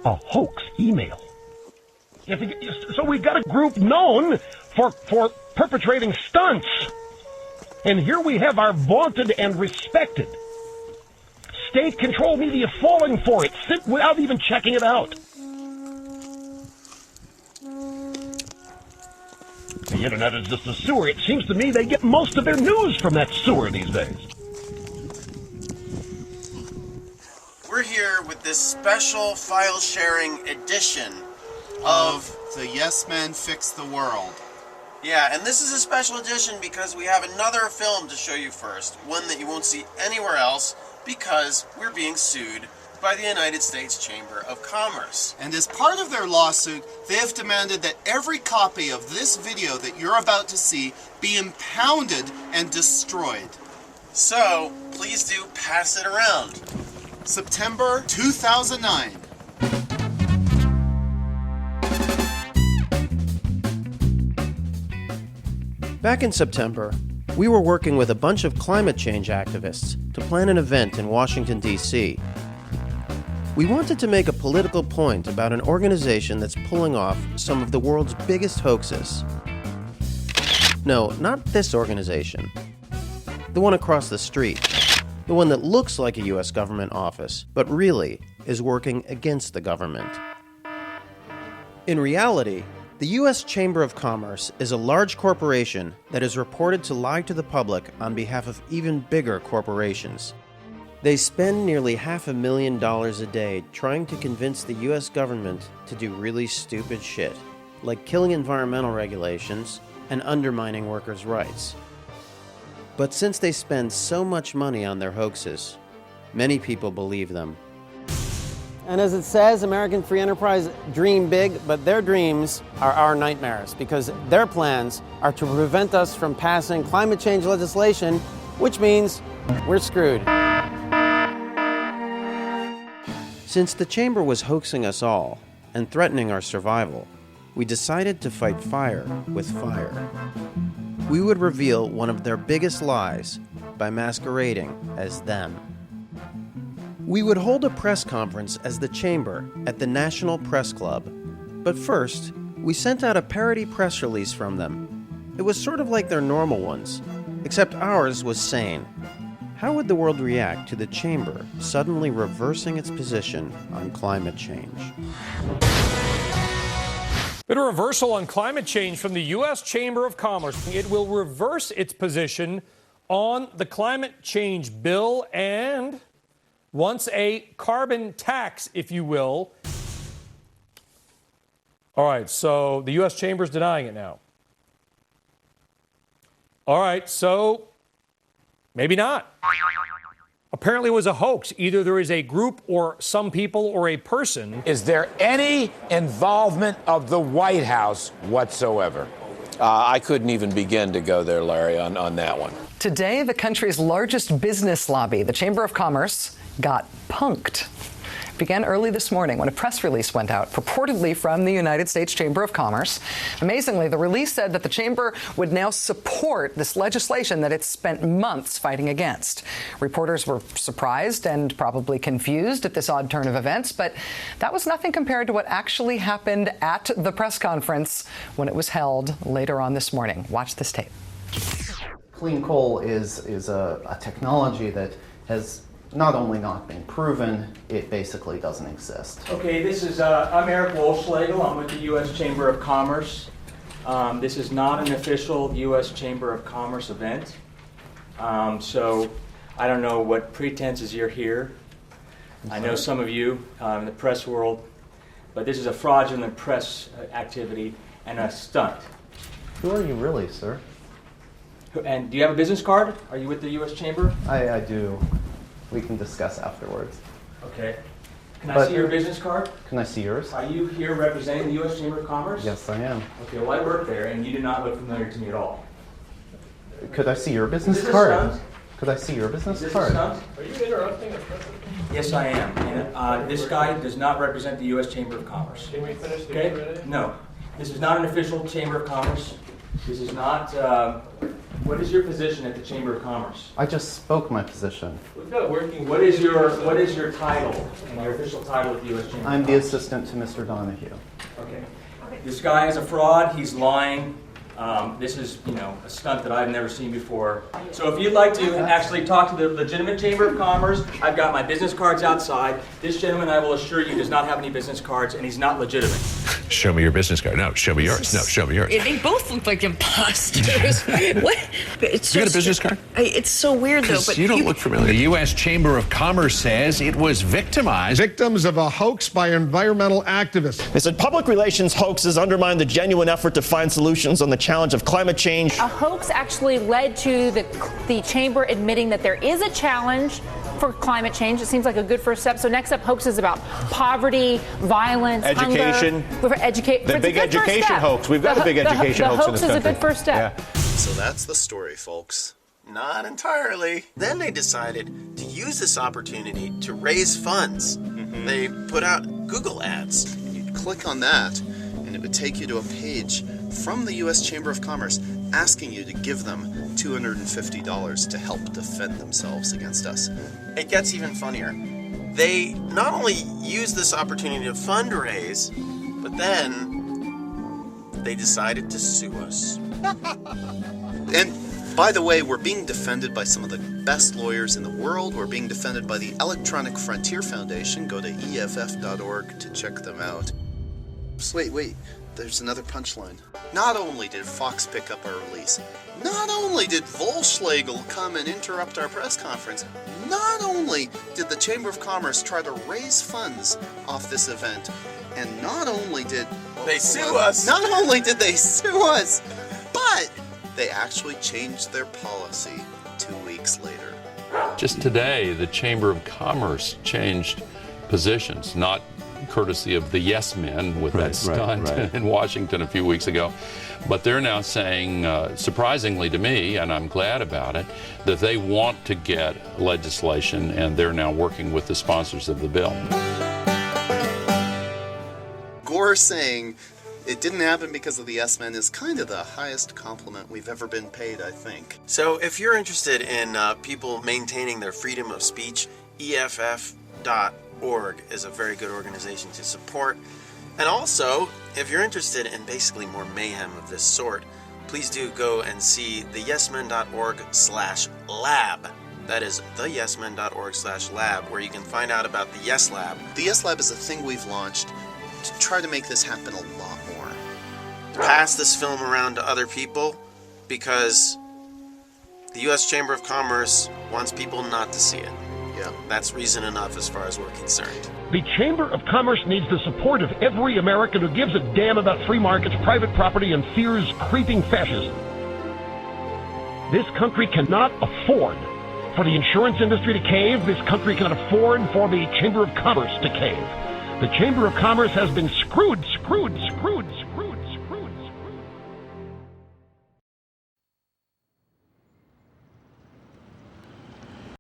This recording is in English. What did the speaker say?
A hoax email. So we've got a group known for perpetrating stunts. And here we have our vaunted and respected state-controlled media falling for it without even checking it out. The internet is just a sewer. It seems to me they get most of their news from that sewer these days. We're here with this special file sharing edition of The Yes Men Fix the World. Yeah, and this is a special edition because we have another film to show you first, one that you won't see anywhere else because we're being sued by the United States Chamber of Commerce. And as part of their lawsuit, they have demanded that every copy of this video that you're about to see be impounded and destroyed. So, please do pass it around. September 2009. Back in September, we were working with a bunch of climate change activists to plan an event in Washington, D.C. We wanted to make a political point about an organization that's pulling off some of the world's biggest hoaxes. No, not this organization. The one across the street. The one that looks like a U.S. government office, but really is working against the government. In reality, the U.S. Chamber of Commerce is a large corporation that is reported to lie to the public on behalf of even bigger corporations. They spend nearly $500,000 a day trying to convince the U.S. government to do really stupid shit, like killing environmental regulations and undermining workers' rights. But since they spend so much money on their hoaxes, many people believe them. And as it says, American Free Enterprise dream big, but their dreams are our nightmares because their plans are to prevent us from passing climate change legislation, which means we're screwed. Since the Chamber was hoaxing us all and threatening our survival, we decided to fight fire with fire. We would reveal one of their biggest lies by masquerading as them. We would hold a press conference as the Chamber at the National Press Club, but first, we sent out a parody press release from them. It was sort of like their normal ones, except ours was sane. How would the world react to the Chamber suddenly reversing its position on climate change? Bit of reversal on climate change from the U.S. Chamber of Commerce. It will reverse its position on the climate change bill and wants a carbon tax, if you will. All right, so the U.S. Chamber is denying it now. All right, so maybe not. Apparently it was a hoax. Either there is a group or some people or a person. Is there any involvement of the White House whatsoever? I couldn't even begin to go there, Larry, on that one. Today, the country's largest business lobby, the Chamber of Commerce, got punked. It began early this morning when a press release went out, purportedly from the United States Chamber of Commerce. Amazingly, the release said that the Chamber would now support this legislation that it's spent months fighting against. Reporters were surprised and probably confused at this odd turn of events, but that was nothing compared to what actually happened at the press conference when it was held later on this morning. Watch this tape. Clean coal is a technology that has not only not been proven, it basically doesn't exist. Okay, I'm Eric Wolfschlegel. I'm with the U.S. Chamber of Commerce. This is not an official U.S. Chamber of Commerce event. So I don't know what pretenses you're here. I know some of you in the press world, but this is a fraudulent press activity and a stunt. Who are you really, sir? And do you have a business card? Are you with the U.S. Chamber? I do. We can discuss afterwards. Okay. Can I see your business card? Can I see yours? Are you here representing the U.S. Chamber of Commerce? Yes, I am. Okay, well, I work there, and you do not look familiar to me at all. Could I see your business Is this card? a stunt? Could I see your business Is this card? a stunt? Are you interrupting the president? Yes, I am. And this guy does not represent the U.S. Chamber of Commerce. Can we finish the Okay? Q&A? No. This is not an official Chamber of Commerce. This is not... what is your position at the Chamber of Commerce? I just spoke my position. We've got working... What is your title and your official title at the U.S. Chamber I'm of the Commerce? assistant to Mr. Donahue. Okay. This guy is a fraud. He's lying. This is, a stunt that I've never seen before. So if you'd like to actually talk to the legitimate Chamber of Commerce, I've got my business cards outside. This gentleman, I will assure you, does not have any business cards, and he's not legitimate. Show me your business card. No, show me yours. No, show me yours. They both look like imposters. What? It's You got a business card? It's so weird, though. But You don't look familiar. The U.S. Chamber of Commerce says it was victimized. Victims of a hoax by environmental activists. They said public relations hoaxes undermine the genuine effort to find solutions on the challenge of climate change. A hoax actually led to the chamber admitting that there is a challenge for climate change. It seems like a good first step. So next up, hoaxes about poverty, violence, education. Hunger. The big education hoax. We've got a big education hoax in this country. The hoax is a good first step. Yeah. So that's the story, folks. Not entirely. Then they decided to use this opportunity to raise funds. They put out Google ads. You'd click on that, and it would take you to a page from the U.S. Chamber of Commerce asking you to give them $250 to help defend themselves against us. It gets even funnier. They not only use this opportunity to fundraise, but then they decided to sue us. And by the way, we're being defended by some of the best lawyers in the world. We're being defended by the Electronic Frontier Foundation. Go to EFF.org to check them out. Wait. There's another punchline. Not only did Fox pick up our release, not only did Volkswagen come and interrupt our press conference, not only did the Chamber of Commerce try to raise funds off this event, and not only did they sue us, but they actually changed their policy 2 weeks later. Just today, the Chamber of Commerce changed positions, not courtesy of the yes men with that stunt in Washington a few weeks ago. But they're now saying, surprisingly to me, and I'm glad about it, that they want to get legislation, and they're now working with the sponsors of the bill. Gore saying it didn't happen because of the yes men is kind of the highest compliment we've ever been paid, I think. So if you're interested in people maintaining their freedom of speech, EFF.org is a very good organization to support. And also, if you're interested in basically more mayhem of this sort, please do go and see the yesmen.org/lab. That is theyesmen.org/lab, where you can find out about the Yes Lab. The Yes Lab is a thing we've launched to try to make this happen a lot more. Pass this film around to other people because the U.S. Chamber of Commerce wants people not to see it. Yeah. That's reason enough as far as we're concerned. The Chamber of Commerce needs the support of every American who gives a damn about free markets, private property, and fears creeping fascism. This country cannot afford for the insurance industry to cave. This country cannot afford for the Chamber of Commerce to cave. The Chamber of Commerce has been screwed.